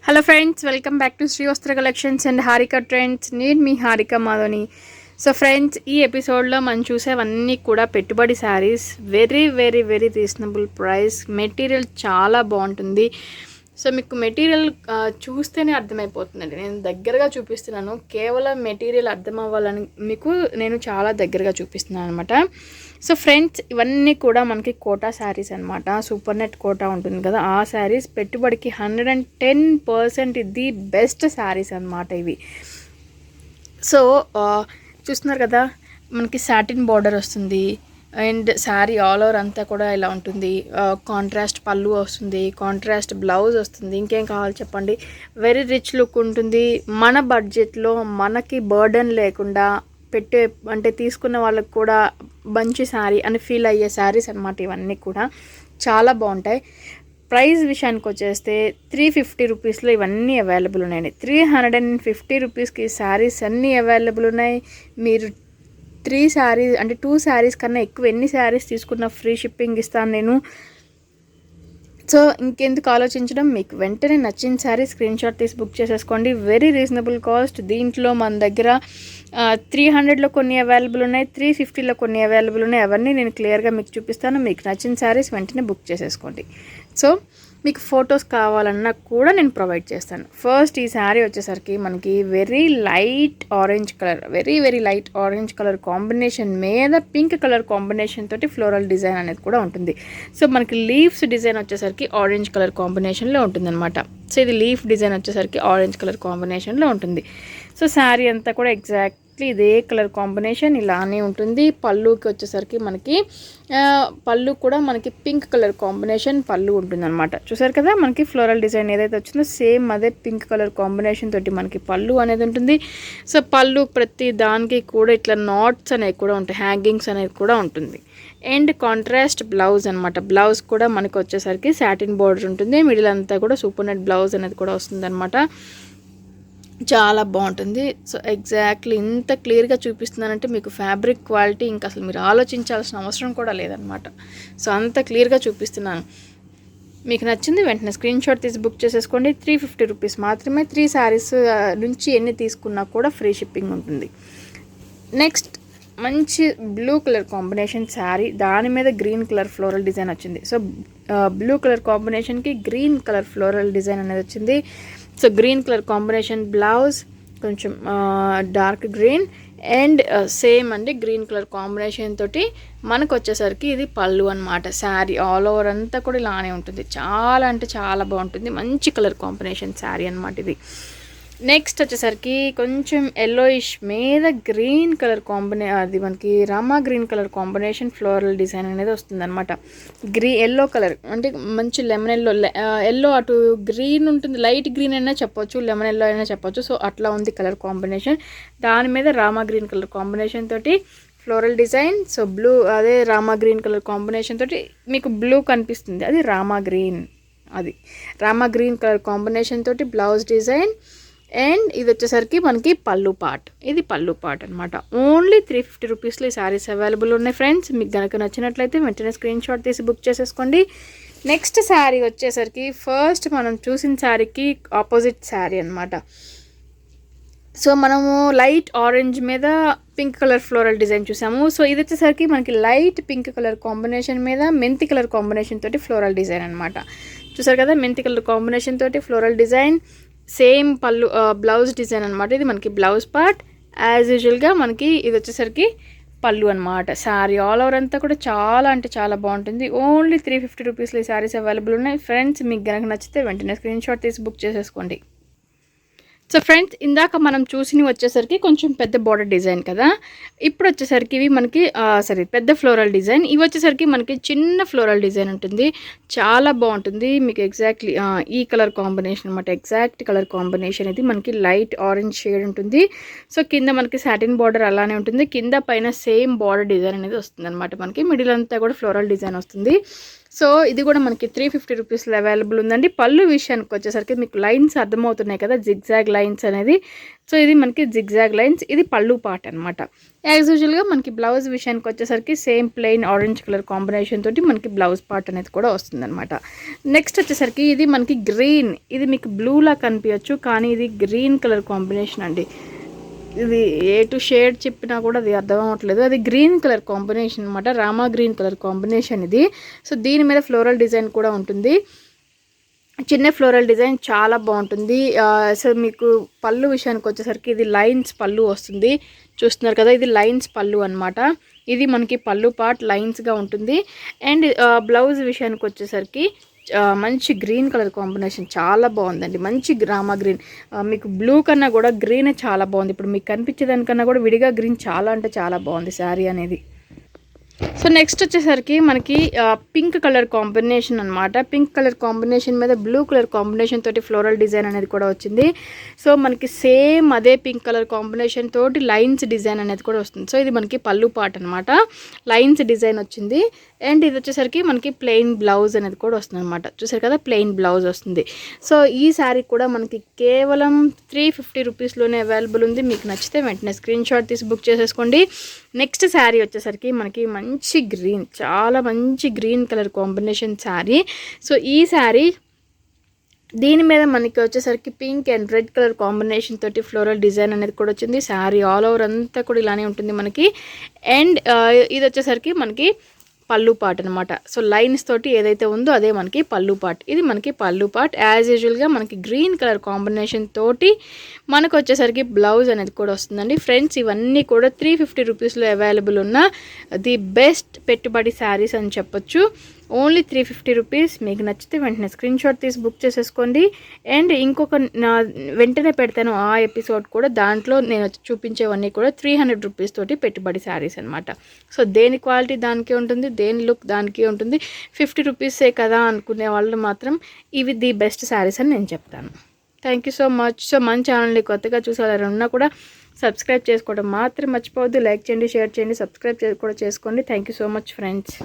Hello friends, welcome back to Shri Vastra collections and Harika trends. నేను మీ Harika Madhavani. So friends, ఈ ఎపిసోడ్లో మనం చూసేవన్నీ కూడా పెట్టుబడి saris. Very very very reasonable price. Material చాలా బాగుంటుంది. సో మీకు మెటీరియల్ చూస్తేనే అర్థమైపోతుందండి. నేను దగ్గరగా చూపిస్తున్నాను, కేవలం మెటీరియల్ అర్థం అవ్వాలని మీకు నేను చాలా దగ్గరగా చూపిస్తున్నాను అనమాట. సో ఫ్రెండ్స్, ఇవన్నీ కూడా మనకి కోటా శారీస్ అనమాట. సూపర్ నెట్ కోటా ఉంటుంది కదా, ఆ శారీస్ పెట్టుబడికి 110% ఇది బెస్ట్ శారీస్ అనమాట ఇవి. సో చూస్తున్నారు కదా, మనకి సాటిన్ బార్డర్ వస్తుంది అండ్ శారీ ఆల్ ఓవర్ అంతా కూడా ఇలా ఉంటుంది. కాంట్రాస్ట్ పళ్ళు వస్తుంది, కాంట్రాస్ట్ బ్లౌజ్ వస్తుంది. ఇంకేం కావాలి చెప్పండి. వెరీ రిచ్ లుక్ ఉంటుంది. మన బడ్జెట్లో మనకి బర్డెన్ లేకుండా అంటే తీసుకున్న వాళ్ళకి కూడా మంచి శారీ అని ఫీల్ అయ్యే శారీస్ అనమాట ఇవన్నీ కూడా. చాలా బాగుంటాయి. ప్రైస్ విషయానికి వచ్చేస్తే 350 రూపీస్లో ఇవన్నీ అవైలబుల్ ఉన్నాయి. 350 రూపీస్కి శారీస్ అన్నీ అవైలబుల్ ఉన్నాయి. మీరు 3 శారీస్ అంటే 2 శారీస్ కన్నా ఎక్కువ ఎన్ని శారీస్ తీసుకున్నా ఫ్రీ షిప్పింగ్ ఇస్తాను నేను. సో ఇంకెందుకు ఆలోచించడం, మీకు వెంటనే నచ్చిన శారీ స్క్రీన్ షాట్ తీసి బుక్ చేసేసుకోండి. Very reasonable cost. దీంట్లో మన దగ్గర 300లో కొన్ని అవైలబుల్ ఉన్నాయి, 350లో కొన్ని అవైలబుల్ ఉన్నాయి. అవన్నీ నేను క్లియర్గా మీకు చూపిస్తాను. మీకు నచ్చిన శారీస్ వెంటనే బుక్ చేసేసుకోండి. సో మీకు ఫొటోస్ కావాలన్నా కూడా నేను ప్రొవైడ్ చేస్తాను. ఫస్ట్ ఈ శారీ వచ్చేసరికి మనకి very light orange colour, very very light orange colour combination మీద పింక్ కలర్ కాంబినేషన్ తోటి ఫ్లోరల్ డిజైన్ అనేది కూడా ఉంటుంది. సో మనకి లీవ్స్ డిజైన్ వచ్చేసరికి ఆరెంజ్ కలర్ కాంబినేషన్లో ఉంటుందన్నమాట. సో ఇది లీఫ్ డిజైన్ వచ్చేసరికి ఆరెంజ్ కలర్ కాంబినేషన్లో ఉంటుంది. సో శారీ అంతా కూడా ఎగ్జాక్ట్లీ ఇదే కలర్ కాంబినేషన్ ఇలానే ఉంటుంది. పళ్ళుకి వచ్చేసరికి మనకి పళ్ళు కూడా మనకి పింక్ కలర్ కాంబినేషన్ పళ్ళు ఉంటుందన్నమాట. చూసారు కదా, మనకి ఫ్లోరల్ డిజైన్ ఏదైతే వచ్చిందో సేమ్ అదే పింక్ కలర్ కాంబినేషన్ తోటి మనకి పళ్ళు అనేది ఉంటుంది. సో పళ్ళు ప్రతి దానికి కూడా ఇట్లా నాట్స్ అనేవి కూడా ఉంటాయి, హ్యాంగింగ్స్ అనేది కూడా ఉంటుంది. అండ్ కాంట్రాస్ట్ బ్లౌజ్ అనమాట. బ్లౌజ్ కూడా మనకు వచ్చేసరికి సాటిన్ బోర్డర్ ఉంటుంది. మిడిల్ అంతా కూడా సూపర్ నెట్ బ్లౌజ్ అనేది కూడా వస్తుంది అనమాట. చాలా బాగుంటుంది. సో ఎగ్జాక్ట్లీ ఇంత క్లియర్గా చూపిస్తున్నానంటే మీకు ఫ్యాబ్రిక్ క్వాలిటీ ఇంకా అసలు మీరు ఆలోచించాల్సిన అవసరం కూడా లేదనమాట. సో అంత క్లియర్గా చూపిస్తున్నాను. మీకు నచ్చింది వెంటనే స్క్రీన్ షాట్ తీసి బుక్ చేసేసుకోండి. 350 రూపీస్ మాత్రమే. 3 శారీస్ నుంచి ఎన్ని తీసుకున్నా కూడా ఫ్రీ షిప్పింగ్ ఉంటుంది. నెక్స్ట్ మంచి బ్లూ కలర్ కాంబినేషన్ శారీ, దాని మీద గ్రీన్ కలర్ ఫ్లోరల్ డిజైన్ వచ్చింది. సో బ్లూ కలర్ కాంబినేషన్కి గ్రీన్ కలర్ ఫ్లోరల్ డిజైన్ అనేది వచ్చింది. So green colour combination blouse కొంచెం డార్క్ గ్రీన్ అండ్ సేమ్ అండి గ్రీన్ కలర్ కాంబినేషన్ తోటి మనకు వచ్చేసరికి ఇది పళ్ళు అనమాట. శారీ ఆల్ ఓవర్ అంతా కూడా ఇలానే ఉంటుంది. చాలా అంటే చాలా బాగుంటుంది. మంచి కలర్ కాంబినేషన్ శారీ అనమాట ఇది. నెక్స్ట్ వచ్చేసరికి కొంచెం ఎల్లోయిష్ మీద గ్రీన్ కలర్ అది మనకి Rama green colour combination floral design అనేది వస్తుంది అనమాట. ఎల్లో కలర్ అంటే మంచి లెమన్ ఎల్లో అటు గ్రీన్ ఉంటుంది, లైట్ గ్రీన్ అయినా చెప్పొచ్చు, లెమన్ ఎల్లో అయినా చెప్పొచ్చు. సో అట్లా ఉంది కలర్ కాంబినేషన్. దాని మీద రామా గ్రీన్ కలర్ కాంబినేషన్ తోటి ఫ్లోరల్ డిజైన్. సో బ్లూ అదే రామా గ్రీన్ కలర్ కాంబినేషన్ తోటి మీకు బ్లూ కనిపిస్తుంది, అది రామా గ్రీన్. అది రామా గ్రీన్ కలర్ కాంబినేషన్ తోటి బ్లౌజ్ డిజైన్. అండ్ ఇది వచ్చేసరికి మనకి పళ్ళు పార్ట్. ఇది పళ్ళు పార్ట్ అనమాట. ఓన్లీ 350 రూపీస్లో ఈ శారీస్ అవైలబుల్ ఉన్నాయి ఫ్రెండ్స్. మీకు కనుక నచ్చినట్లయితే వెంటనే స్క్రీన్ షాట్ తీసి బుక్ చేసేసుకోండి. నెక్స్ట్ శారీ వచ్చేసరికి ఫస్ట్ మనం చూసిన శారీకి ఆపోజిట్ శారీ అనమాట. సో మనము లైట్ ఆరెంజ్ మీద పింక్ కలర్ ఫ్లోరల్ డిజైన్ చూసాము. సో ఇది వచ్చేసరికి మనకి లైట్ పింక్ కలర్ కాంబినేషన్ మీద మెంతి కలర్ కాంబినేషన్ తోటి ఫ్లోరల్ డిజైన్ అనమాట. చూసారు కదా, మెంతి కలర్ కాంబినేషన్ తోటి ఫ్లోరల్ డిజైన్, సేమ్ పళ్ళు బ్లౌజ్ డిజైన్ అనమాట. ఇది మనకి బ్లౌజ్ పార్ట్. యాజ్ యూజువల్గా మనకి ఇది వచ్చేసరికి పళ్ళు అనమాట. శారీ ఆల్ ఓవర్ అంతా కూడా చాలా అంటే చాలా బాగుంటుంది. ఓన్లీ 350 రూపీస్లో ఈ శారీస్ అవైలబుల్ ఉన్నాయి ఫ్రెండ్స్. మీకు కనుక నచ్చితే వెంటనే స్క్రీన్ షాట్ తీసి బుక్ చేసేసుకోండి. సో ఫ్రెండ్స్, ఇందాక మనం చూసినవి వచ్చేసరికి కొంచెం పెద్ద బార్డర్ డిజైన్ కదా. ఇప్పుడు వచ్చేసరికి ఇవి మనకి పెద్ద ఫ్లోరల్ డిజైన్. ఇవి వచ్చేసరికి మనకి చిన్న ఫ్లోరల్ డిజైన్ ఉంటుంది. చాలా బాగుంటుంది. మీకు ఎగ్జాక్ట్లీ ఈ కలర్ కాంబినేషన్ అనమాట. ఎగ్జాక్ట్ కలర్ కాంబినేషన్ ఇది మనకి లైట్ ఆరెంజ్ షేడ్ ఉంటుంది. సో కింద మనకి సాటిన్ బార్డర్ అలానే ఉంటుంది. కింద పైన సేమ్ బార్డర్ డిజైన్ అనేది వస్తుంది అనమాట. మనకి మిడిల్ అంతా కూడా ఫ్లోరల్ డిజైన్ వస్తుంది. సో ఇది కూడా మనకి 350 రూపీస్లో అవైలబుల్ ఉందండి. పళ్ళు విషయానికి వచ్చేసరికి మీకు లైన్స్ అర్థమవుతున్నాయి కదా, జిగ్జాగ్ లైన్స్ అనేది. సో ఇది మనకి జిగ్జాగ్ లైన్స్, ఇది పళ్ళు పార్ట్ అనమాట. యాజ్ యూజువల్గా మనకి బ్లౌజ్ విషయానికి వచ్చేసరికి same plain orange colour combination తోటి మనకి బ్లౌజ్ పార్ట్ అనేది కూడా వస్తుందన్నమాట. నెక్స్ట్ వచ్చేసరికి ఇది మనకి గ్రీన్, ఇది మీకు బ్లూలా కనిపించచ్చు కానీ ఇది గ్రీన్ కలర్ కాంబినేషన్ అండి. ఇది ఏ టు షేడ్ చెప్పినా కూడా అది అర్థం అవ్వట్లేదు. అది గ్రీన్ కలర్ కాంబినేషన్ అనమాట, రామా గ్రీన్ కలర్ కాంబినేషన్ ఇది. సో దీని మీద ఫ్లోరల్ డిజైన్ కూడా ఉంటుంది, చిన్న ఫ్లోరల్ డిజైన్ చాలా బాగుంటుంది. సో మీకు పళ్ళు విషయానికి వచ్చేసరికి ఇది లైన్స్ పళ్ళు వస్తుంది, చూస్తున్నారు కదా, ఇది లైన్స్ పళ్ళు అనమాట. ఇది మనకి పళ్ళు పార్ట్ లైన్స్గా ఉంటుంది. అండ్ బ్లౌజ్ విషయానికి వచ్చేసరికి మంచి గ్రీన్ కలర్ కాంబినేషన్ చాలా బాగుందండి, మంచి రామా గ్రీన్. మీకు బ్లూ కన్నా కూడా గ్రీనే చాలా బాగుంది. ఇప్పుడు మీకు కనిపించేదానికన్నా కూడా విడిగా గ్రీన్ చాలా అంటే చాలా బాగుంది శారీ అనేది. సో నెక్స్ట్ వచ్చేసరికి మనకి పింక్ కలర్ కాంబినేషన్ అనమాట. పింక్ కలర్ కాంబినేషన్ మీద బ్లూ కలర్ కాంబినేషన్ తోటి ఫ్లోరల్ డిజైన్ అనేది కూడా వచ్చింది. సో మనకి సేమ్ అదే పింక్ కలర్ కాంబినేషన్ తోటి లైన్స్ డిజైన్ అనేది కూడా వస్తుంది. సో ఇది మనకి పళ్ళు పార్ట్ అనమాట, లైన్స్ డిజైన్ వచ్చింది. అండ్ ఇది వచ్చేసరికి మనకి ప్లెయిన్ బ్లౌజ్ అనేది కూడా వస్తుంది అనమాట. చూసారు కదా, ప్లెయిన్ బ్లౌజ్ వస్తుంది. సో ఈ శారీ కూడా మనకి కేవలం 350 రూపీస్లోనే అవైలబుల్ ఉంది. మీకు నచ్చితే వెంటనే స్క్రీన్ షాట్ తీసి బుక్ చేసేసుకోండి. నెక్స్ట్ శారీ వచ్చేసరికి మనకి మంచి గ్రీన్, చాలా మంచి green colour combination sari. So ఈ శారీ దీని మీద మనకి వచ్చేసరికి pink and red colour combination తోటి ఫ్లోరల్ డిజైన్ అనేది కూడా వచ్చింది. శారీ ఆల్ ఓవర్ అంతా కూడా ఇలానే ఉంటుంది మనకి. అండ్ ఇది వచ్చేసరికి మనకి పళ్ళు పార్ట్ అనమాట. సో లైన్స్ తోటి ఏదైతే ఉందో అదే మనకి పళ్ళు పార్ట్. ఇది మనకి పళ్ళు పార్ట్. యాజ్ యూజువల్గా మనకి గ్రీన్ కలర్ కాంబినేషన్ తోటి మనకు వచ్చేసరికి బ్లౌజ్ అనేది కూడా వస్తుందండి. ఫ్రెండ్స్ ఇవన్నీ కూడా 350 రూపీస్లో అవైలబుల్ ఉన్న ది బెస్ట్ పెట్టుబడి శారీస్ అని చెప్పొచ్చు. Only 350 rupees. మీకు నచ్చితే వెంటనే స్క్రీన్ షాట్ తీసి బుక్ చేసేసుకోండి. అండ్ ఇంకొక వెంటనే పెడతాను ఆ ఎపిసోడ్ కూడా, దాంట్లో నేను చూపించేవన్నీ కూడా 300 రూపీస్ తోటి పెట్టుబడి శారీస్ అనమాట. సో దేని క్వాలిటీ దానికే ఉంటుంది, దేని లుక్ దానికే ఉంటుంది. 50 రూపీసే కదా అనుకునే వాళ్ళు మాత్రం ఇవి ది బెస్ట్ శారీస్ అని నేను చెప్తాను. Thank you so much. So మన ఛానల్ని కొత్తగా చూసేవారు ఉన్నా కూడా సబ్స్క్రైబ్ చేసుకోవడం మాత్రం మర్చిపోవద్దు. లైక్ చేయండి, షేర్ చేయండి, సబ్స్క్రైబ్ కూడా చేసుకోండి. Thank you so much friends.